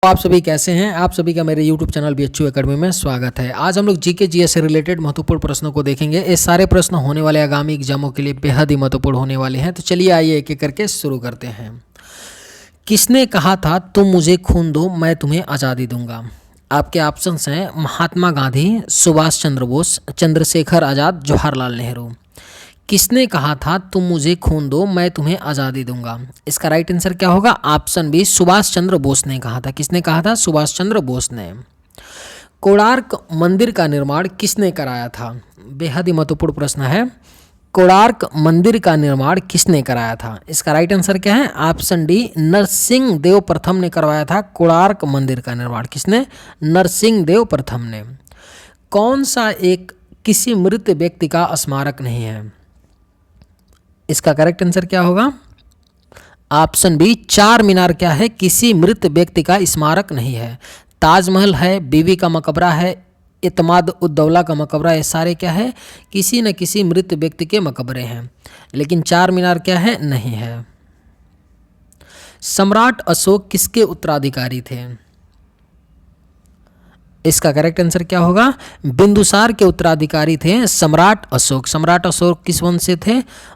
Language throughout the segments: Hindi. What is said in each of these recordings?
आप सभी कैसे हैं। आप सभी का मेरे YouTube चैनल BHU एकेडमी में स्वागत है। आज हम लोग जीके जीएस से रिलेटेड महत्वपूर्ण प्रश्नों को देखेंगे। ये सारे प्रश्न होने वाले आगामी एग्जामों के लिए बेहद ही महत्वपूर्ण होने वाले हैं। तो चलिए आइए एक एक करके शुरू करते हैं। किसने कहा था तुम मुझे खून दो मैं तुम्हें आज़ादी दूंगा? आपके ऑप्शंस हैं महात्मा गांधी, सुभाष चंद्र बोस, चंद्रशेखर आज़ाद, जवाहरलाल नेहरू। किसने कहा था तुम मुझे खून दो मैं तुम्हें आज़ादी दूंगा? इसका राइट आंसर क्या होगा? ऑप्शन बी, सुभाष चंद्र बोस ने कहा था। किसने कहा था? सुभाष चंद्र बोस ने। कोणार्क मंदिर का निर्माण किसने कराया था? बेहद ही महत्वपूर्ण प्रश्न है। कोणार्क मंदिर का निर्माण किसने कराया था? इसका राइट आंसर क्या है? ऑप्शन डी, नरसिंह देव प्रथम ने करवाया था। कोणार्क मंदिर का निर्माण किसने? नरसिंह देव प्रथम ने। कौन सा एक किसी मृत व्यक्ति का स्मारक नहीं है? इसका करेक्ट आंसर क्या होगा? ऑप्शन बी, चार मीनार क्या है? किसी मृत व्यक्ति का स्मारक नहीं है। ताजमहल है, बीवी का मकबरा है, इत्माद उद्दौला का मकबरा, ये सारे क्या है? किसी न किसी मृत व्यक्ति के मकबरे हैं। लेकिन चार मीनार क्या है? नहीं है। सम्राट अशोक किसके उत्तराधिकारी थे? इसका करेक्ट आंसर क्या होगा? बिंदुसार के उत्तराधिकारी थे सम्राट अशोक। सम्राट अशोक किस वंश से थे?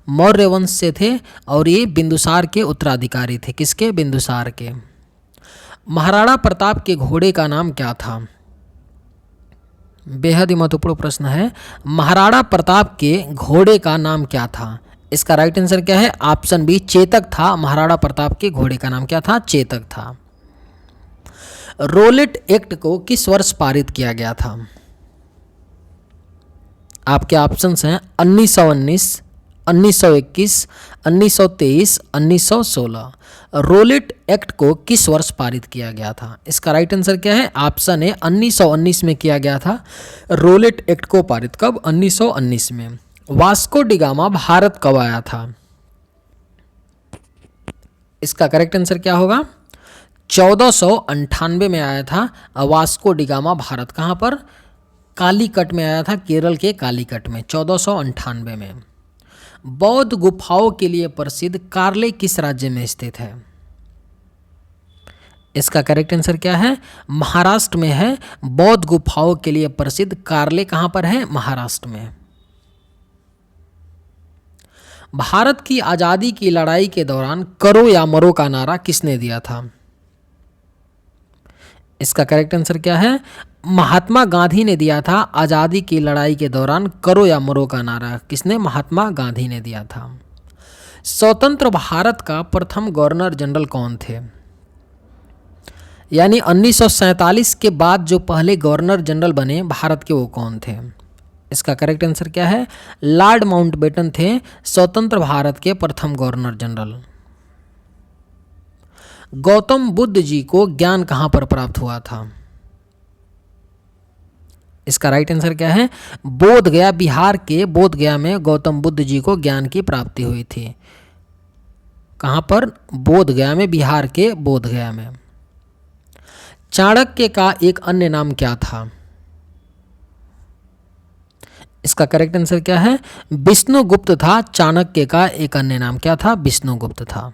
मौर्य वंश से थे और ये बिंदुसार के उत्तराधिकारी थे। किसके? बिंदुसार के। महाराणा प्रताप के घोड़े का नाम क्या था? बेहद ही महत्वपूर्ण प्रश्न है। महाराणा प्रताप के घोड़े का नाम क्या था? इसका राइट आंसर क्या है? ऑप्शन बी, चेतक था। महाराणा प्रताप के घोड़े का नाम क्या था? चेतक था। रोलेट एक्ट को किस वर्ष पारित किया गया था? आपके ऑप्शंस हैं 1919, 1921, 1923, 1916। रोलेट एक्ट को किस वर्ष पारित किया गया था? इसका राइट आंसर क्या है? ऑप्शन है 1919 में किया गया था रोलेट एक्ट को पारित। कब? 1919 में। वास्को डी गामा भारत कब आया था? इसका करेक्ट आंसर क्या होगा? 1498 में आया था वास्को डी गामा भारत। कहाँ पर? कालीकट में आया था, केरल के कालीकट में 1498 में। बौद्ध गुफाओं के लिए प्रसिद्ध कार्ले किस राज्य में स्थित है? इसका करेक्ट आंसर क्या है? महाराष्ट्र में है। बौद्ध गुफाओं के लिए प्रसिद्ध कार्ले कहाँ पर है? महाराष्ट्र में। भारत की आज़ादी की लड़ाई के दौरान करो या मरो का नारा किसने दिया था? इसका करेक्ट आंसर क्या है? महात्मा गांधी ने दिया था। आज़ादी की लड़ाई के दौरान करो या मरो का नारा किसने? महात्मा गांधी ने दिया था। स्वतंत्र भारत का प्रथम गवर्नर जनरल कौन थे? यानी 1947 के बाद जो पहले गवर्नर जनरल बने भारत के, वो कौन थे? इसका करेक्ट आंसर क्या है? लॉर्ड माउंटबेटन थे स्वतंत्र भारत के प्रथम गवर्नर जनरल। गौतम बुद्ध जी को ज्ञान कहाँ पर प्राप्त हुआ था? इसका राइट आंसर क्या है? बोध गया, बिहार के बोध गया में गौतम बुद्ध जी को ज्ञान की प्राप्ति हुई थी। कहाँ पर? बोध गया में, बिहार के बोध गया में। चाणक्य का एक अन्य नाम क्या था? इसका करेक्ट आंसर क्या है? विष्णुगुप्त था। चाणक्य का एक अन्य नाम क्या था? विष्णुगुप्त था।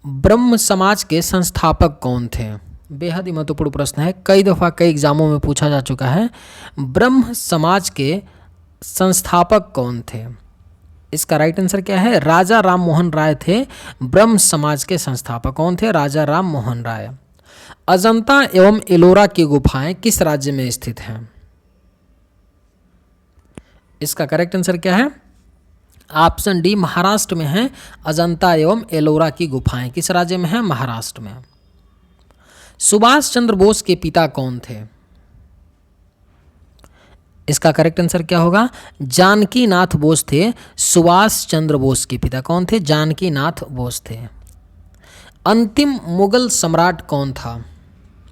ब्रह्म समाज के संस्थापक कौन थे? बेहद ही महत्वपूर्ण प्रश्न है, कई दफ़ा कई एग्जामों में पूछा जा चुका है। ब्रह्म समाज के संस्थापक कौन थे? इसका राइट आंसर क्या है? राजा राम मोहन राय थे ब्रह्म समाज के संस्थापक। कौन थे? राजा राम मोहन राय। अजंता एवं एलोरा की गुफाएं किस राज्य में स्थित हैं? इसका करेक्ट आंसर क्या है? ऑप्शन डी, महाराष्ट्र में है अजंता एवं एलोरा की गुफाएं। किस राज्य में है? महाराष्ट्र में। सुभाष चंद्र बोस के पिता कौन थे? इसका करेक्ट आंसर क्या होगा? जानकी नाथ बोस थे सुभाष चंद्र बोस के पिता। कौन थे? जानकी नाथ बोस थे। अंतिम मुगल सम्राट कौन था?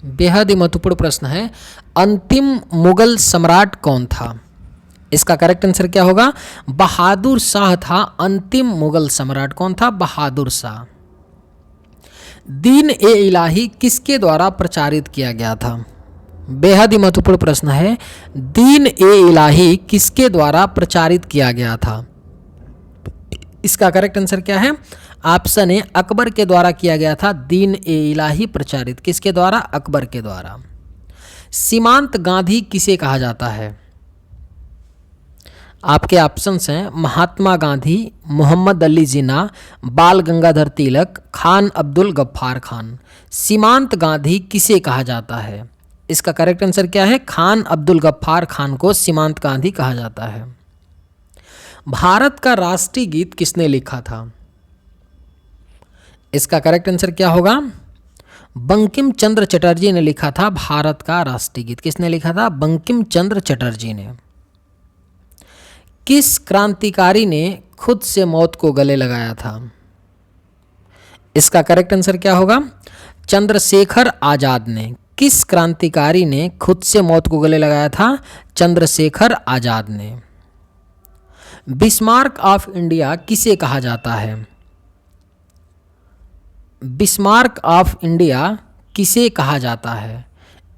बेहद ही महत्वपूर्ण प्रश्न है। अंतिम मुगल सम्राट कौन था? इसका करेक्ट आंसर क्या होगा? बहादुर शाह था अंतिम मुगल सम्राट। कौन था? बहादुर शाह। दीन ए इलाही किसके द्वारा प्रचारित किया गया था? बेहद ही महत्वपूर्ण प्रश्न है। दीन ए इलाही किसके द्वारा प्रचारित किया गया था? इसका करेक्ट आंसर क्या है? ऑप्शन ए अकबर के द्वारा किया गया था, दीन ए इलाही प्रचारित। किसके द्वारा? अकबर के द्वारा। सीमांत गांधी किसे कहा जाता है? आपके ऑप्शंस हैं महात्मा गांधी, मोहम्मद अली जिन्ना, बाल गंगाधर तिलक, खान अब्दुल गफ्फार खान। सीमांत गांधी किसे कहा जाता है? इसका करेक्ट आंसर क्या है? खान अब्दुल गफ्फार खान को सीमांत गांधी कहा जाता है। भारत का राष्ट्रीय गीत किसने लिखा था? इसका करेक्ट आंसर क्या होगा? बंकिम चंद्र चटर्जी ने लिखा था भारत का राष्ट्रीय गीत। किसने लिखा था? बंकिम चंद्र चटर्जी ने। किस क्रांतिकारी ने खुद से मौत को गले लगाया था? इसका करेक्ट आंसर क्या होगा? चंद्रशेखर आजाद ने। किस क्रांतिकारी ने खुद से मौत को गले लगाया था? चंद्रशेखर आजाद ने। बिस्मार्क ऑफ इंडिया किसे कहा जाता है? बिस्मार्क ऑफ इंडिया किसे कहा जाता है?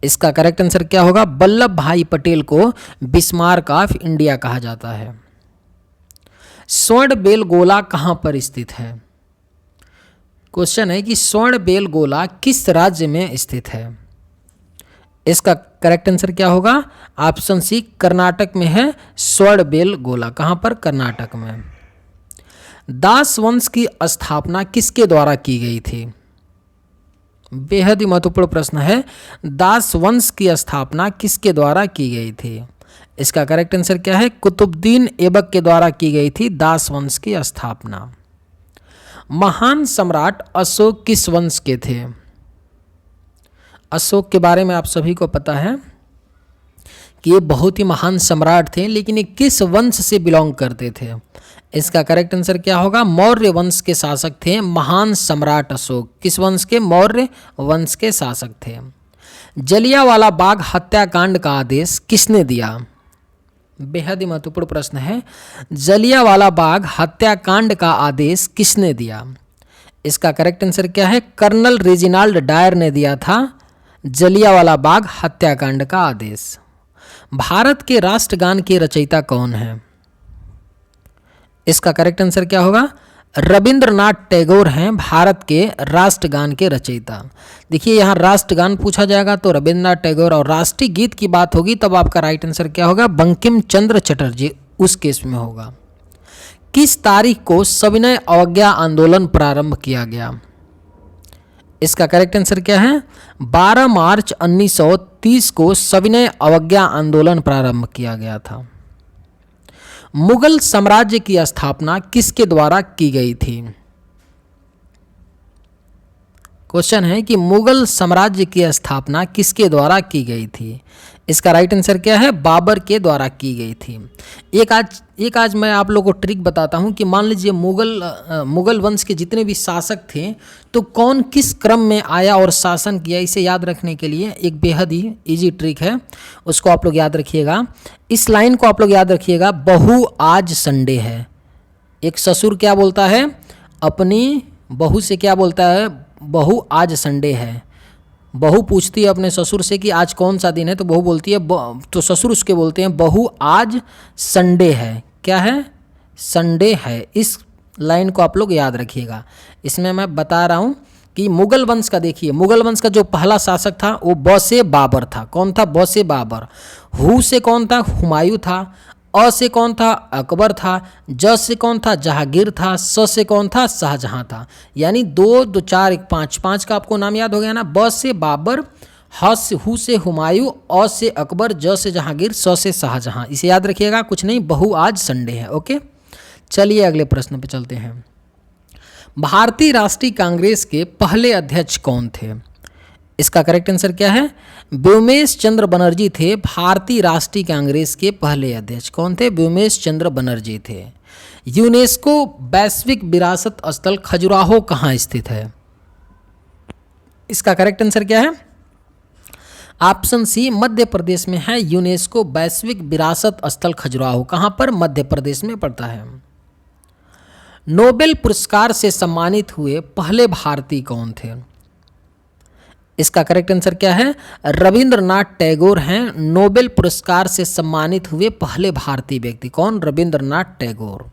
इसका करेक्ट आंसर क्या होगा? वल्लभ भाई पटेल को बिस्मार्क ऑफ इंडिया कहा जाता है। स्वर्ण बेलगोला कहाँ पर स्थित है? क्वेश्चन है कि स्वर्ण बेलगोला किस राज्य में स्थित है? इसका करेक्ट आंसर क्या होगा? ऑप्शन सी कर्नाटक में है स्वर्ण बेलगोला। कहाँ पर? कर्नाटक में। दास वंश की स्थापना किसके द्वारा की गई थी? बेहद ही महत्वपूर्ण प्रश्न है। दास वंश की स्थापना किसके द्वारा की गई थी? इसका करेक्ट आंसर क्या है? कुतुबुद्दीन ऐबक के द्वारा की गई थी दास वंश की स्थापना। महान सम्राट अशोक किस वंश के थे? अशोक के बारे में आप सभी को पता है कि ये बहुत ही महान सम्राट थे, लेकिन ये किस वंश से बिलोंग करते थे? इसका करेक्ट आंसर क्या होगा? मौर्य वंश के शासक थे महान सम्राट अशोक। किस वंश के? मौर्य वंश के शासक थे। जलियांवाला बाग हत्याकांड का आदेश किसने दिया? बेहद ही महत्वपूर्ण प्रश्न है। जलियांवाला बाग हत्याकांड का आदेश किसने दिया? इसका करेक्ट आंसर क्या है? कर्नल रेजिनाल्ड डायर ने दिया था जलियांवाला बाग हत्याकांड का आदेश। भारत के राष्ट्रगान के रचयिता कौन है? इसका करेक्ट आंसर क्या होगा? रविंद्रनाथ टैगोर हैं भारत के राष्ट्रगान के रचयिता। देखिए यहाँ राष्ट्रगान पूछा जाएगा तो रविंद्रनाथ टैगोर, और राष्ट्रीय गीत की बात होगी तब आपका राइट आंसर क्या होगा? बंकिम चंद्र चटर्जी उस केस में होगा। किस तारीख को सविनय अवज्ञा आंदोलन प्रारंभ किया गया? इसका करेक्ट आंसर क्या है? 12 मार्च 1930 को सविनय अवज्ञा आंदोलन प्रारंभ किया गया था। मुगल साम्राज्य की स्थापना किसके द्वारा की गई थी? क्वेश्चन है कि मुगल साम्राज्य की स्थापना किसके द्वारा की गई थी? इसका राइट आंसर क्या है? बाबर के द्वारा की गई थी। एक आज मैं आप लोगों को ट्रिक बताता हूं कि मान लीजिए मुगल वंश के जितने भी शासक थे तो कौन किस क्रम में आया और शासन किया। इसे याद रखने के लिए एक बेहद ही इजी ट्रिक है, उसको आप लोग याद रखिएगा। इस लाइन को आप लोग याद रखिएगा, बहू आज संडे है। एक ससुर क्या बोलता है? अपनी बहू से क्या बोलता है? बहू आज संडे है। बहू पूछती है अपने ससुर से कि आज कौन सा दिन है, तो बहू बोलती है तो ससुर उसके बोलते हैं बहू आज संडे है। क्या है? संडे है। इस लाइन को आप लोग याद रखिएगा। इसमें मैं बता रहा हूँ कि मुगल वंश का देखिए, मुगल वंश का जो पहला शासक था वो ब से बाबर था। कौन था? ब से बाबर। हु से कौन था? हुमायूं था। अ से कौन था? अकबर था। ज से कौन था? जहांगीर था। स से कौन था? शाहजहां था। यानी 2 2 4 1 5 5 का आपको नाम याद हो गया ना। ब से बाबर, ह से हु से हुमायूं, अ से अकबर, ज से जहांगीर, स से शाहजहां। इसे याद रखिएगा, कुछ नहीं, बहू आज संडे है। ओके, चलिए अगले प्रश्न पे चलते हैं। भारतीय राष्ट्रीय कांग्रेस के पहले अध्यक्ष कौन थे? इसका करेक्ट आंसर क्या है? व्योमेश चंद्र बनर्जी थे भारतीय राष्ट्रीय कांग्रेस के पहले अध्यक्ष। कौन थे? व्योमेश चंद्र बनर्जी थे। यूनेस्को वैश्विक विरासत स्थल खजुराहो कहाँ स्थित है? इसका करेक्ट आंसर क्या है? ऑप्शन सी मध्य प्रदेश में है यूनेस्को वैश्विक विरासत स्थल खजुराहो। कहाँ पर? मध्य प्रदेश में पड़ता है। नोबेल पुरस्कार से सम्मानित हुए पहले भारतीय कौन थे? इसका करेक्ट आंसर क्या है? रविंद्रनाथ टैगोर हैं नोबेल पुरस्कार से सम्मानित हुए पहले भारतीय व्यक्ति। कौन? रविंद्रनाथ टैगोर।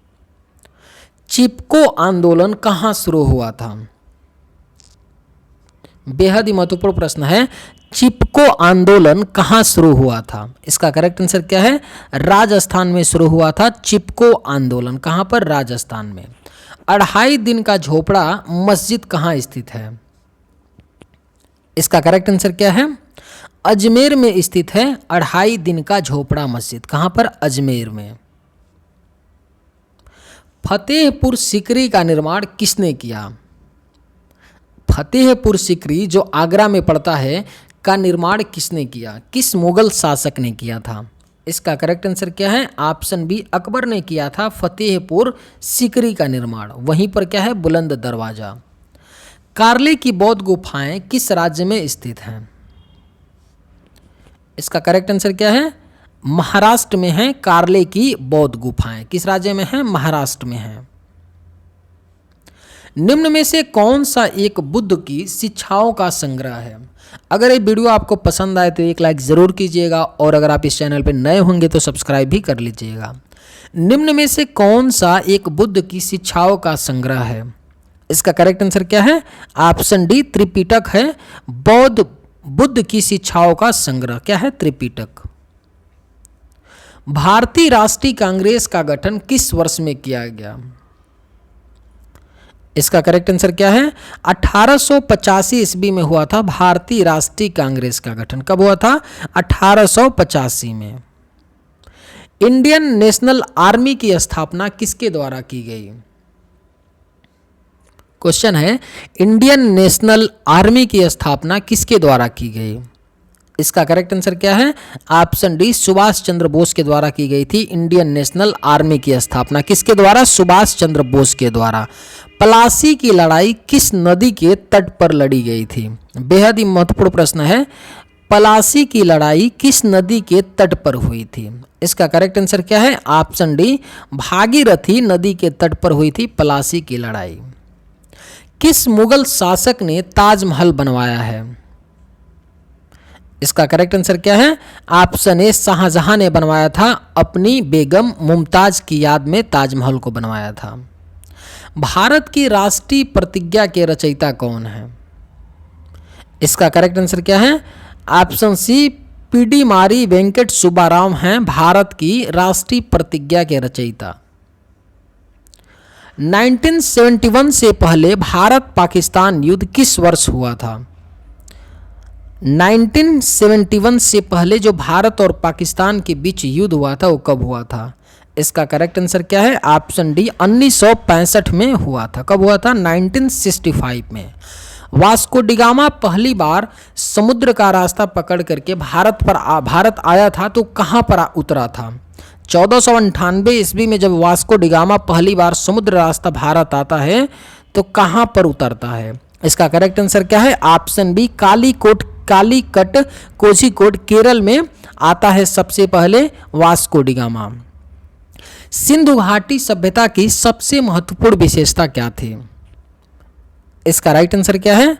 चिपको आंदोलन कहाँ शुरू हुआ था? बेहद ही महत्वपूर्ण प्रश्न है। चिपको आंदोलन कहाँ शुरू हुआ था? इसका करेक्ट आंसर क्या है? राजस्थान में शुरू हुआ था चिपको आंदोलन। कहाँ पर? राजस्थान में। 2.5 दिन का झोपड़ा मस्जिद कहाँ स्थित है? इसका करेक्ट आंसर क्या है? अजमेर में स्थित है 2.5 दिन का झोपड़ा मस्जिद। कहाँ पर? अजमेर में। फतेहपुर सीकरी का निर्माण किसने किया? फतेहपुर सीकरी जो आगरा में पड़ता है का निर्माण किसने किया? किस मुगल शासक ने किया था? इसका करेक्ट आंसर क्या है? ऑप्शन बी, अकबर ने किया था फतेहपुर सीकरी का निर्माण। वहीं पर क्या है? बुलंद दरवाजा। कार्ले की बौद्ध गुफाएं किस राज्य में स्थित हैं? इसका करेक्ट आंसर क्या है? महाराष्ट्र में है कार्ले की बौद्ध गुफाएं। किस राज्य में है? महाराष्ट्र में है। निम्न में से कौन सा एक बुद्ध की शिक्षाओं का संग्रह है? अगर ये वीडियो आपको पसंद आए तो एक लाइक जरूर कीजिएगा और अगर आप इस चैनल पर नए होंगे तो सब्सक्राइब भी कर लीजिएगा। निम्न में से कौन सा एक बुद्ध की शिक्षाओं का संग्रह है? इसका करेक्ट आंसर क्या है? ऑप्शन डी, त्रिपिटक है। बुद्ध की शिक्षाओं का संग्रह क्या है? त्रिपिटक। भारतीय राष्ट्रीय कांग्रेस का गठन किस वर्ष में किया गया? इसका करेक्ट आंसर क्या है? 1885 ईस्वी में हुआ था भारतीय राष्ट्रीय कांग्रेस का गठन। कब हुआ था? 1885 में। इंडियन नेशनल आर्मी की स्थापना किसके द्वारा की गई? क्वेश्चन है, इंडियन नेशनल आर्मी की स्थापना किसके द्वारा की गई? इसका करेक्ट आंसर क्या है? ऑप्शन डी, सुभाष चंद्र बोस के द्वारा की गई थी इंडियन नेशनल आर्मी की स्थापना। किसके द्वारा? सुभाष चंद्र बोस के द्वारा। प्लासी की लड़ाई किस नदी के तट पर लड़ी गई थी? बेहद ही महत्वपूर्ण प्रश्न है। प्लासी की लड़ाई किस नदी के तट पर हुई थी? इसका करेक्ट आंसर क्या है? ऑप्शन डी, भागीरथी नदी के तट पर हुई थी प्लासी की लड़ाई। किस मुगल शासक ने ताजमहल बनवाया है? इसका करेक्ट आंसर क्या है? ऑप्शन ए, शाहजहां ने बनवाया था। अपनी बेगम मुमताज की याद में ताजमहल को बनवाया था। भारत की राष्ट्रीय प्रतिज्ञा के रचयिता कौन है? इसका करेक्ट आंसर क्या है? ऑप्शन सी, पीडीमारी वेंकट सुब्बाराव हैं भारत की राष्ट्रीय प्रतिज्ञा के रचयिता। 1971 से पहले भारत पाकिस्तान युद्ध किस वर्ष हुआ था? 1971 से पहले जो भारत और पाकिस्तान के बीच युद्ध हुआ था वो कब हुआ था? इसका करेक्ट आंसर क्या है? ऑप्शन डी, 1965 में हुआ था। कब हुआ था? 1965 में। वास्को डिगामा पहली बार समुद्र का रास्ता पकड़ करके भारत आया था तो कहाँ पर उतरा था? 1498 ईस्वी में जब वास्को डिगामा पहली बार समुद्र रास्ता भारत आता है तो कहाँ पर उतरता है? इसका करेक्ट आंसर क्या है? ऑप्शन बी, कालीकट कोझिकोड केरल में आता है सबसे पहले वास्को डिगामा। सिंधु घाटी सभ्यता की सबसे महत्वपूर्ण विशेषता क्या थी? इसका राइट आंसर क्या है?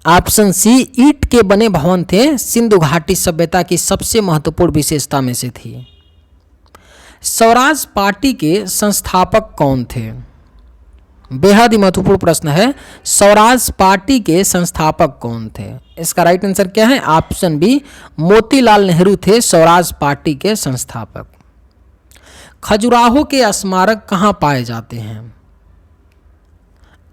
ऑप्शन सी, ईंट के बने भवन थे। सिंधु घाटी सभ्यता की सबसे महत्वपूर्ण विशेषता में से थी। स्वराज पार्टी के संस्थापक कौन थे? बेहद ही महत्वपूर्ण प्रश्न है। स्वराज पार्टी के संस्थापक कौन थे? इसका राइट आंसर क्या है? ऑप्शन बी, मोतीलाल नेहरू थे स्वराज पार्टी के संस्थापक। खजुराहो के स्मारक कहाँ पाए जाते हैं?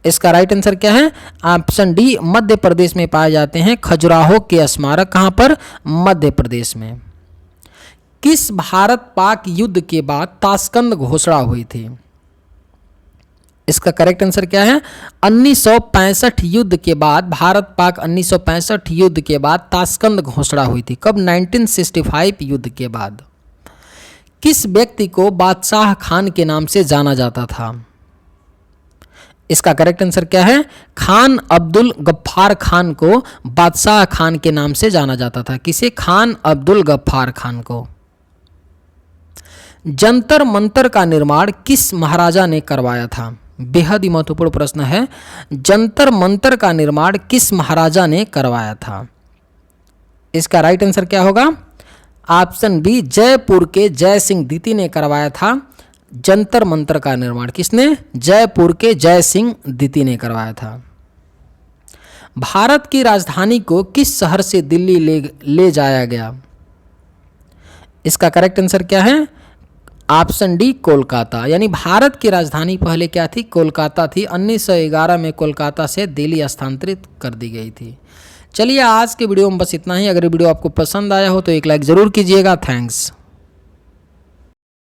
इसका राइट आंसर क्या है? ऑप्शन डी, मध्य प्रदेश में पाए जाते हैं खजुराहो के स्मारक। कहाँ पर? मध्य प्रदेश में। किस भारत पाक युद्ध के बाद ताशकंद घोषणा हुई थी? इसका करेक्ट आंसर क्या है? 1965 युद्ध के बाद, भारत पाक 1965 युद्ध के बाद ताशकंद घोषणा हुई थी। कब? 1965 युद्ध के बाद। किस व्यक्ति को बादशाह खान के नाम से जाना जाता था? इसका करेक्ट आंसर क्या है? खान अब्दुल गफ्फार खान को बादशाह खान के नाम से जाना जाता था। किसे? खान अब्दुल गफ्फार खान को। जंतर मंतर का निर्माण किस महाराजा ने करवाया था? बेहद ही महत्वपूर्ण प्रश्न है। जंतर मंतर का निर्माण किस महाराजा ने करवाया था? इसका राइट आंसर क्या होगा? ऑप्शन बी, जयपुर के जय सिंह द्वितीय ने करवाया था। जंतर मंतर का निर्माण किसने? जयपुर के जय सिंह द्वितीय ने करवाया था। भारत की राजधानी को किस शहर से दिल्ली ले जाया गया? इसका करेक्ट आंसर क्या है? Option D Kolkata. यानी भारत की राजधानी पहले क्या थी? कोलकाता थी। 1911 में कोलकाता से दिल्ली स्थानांतरित कर दी गई थी। चलिए आज के वीडियो में बस इतना ही। अगर वीडियो आपको पसंद आया हो तो एक लाइक ज़रूर कीजिएगा। थैंक्स।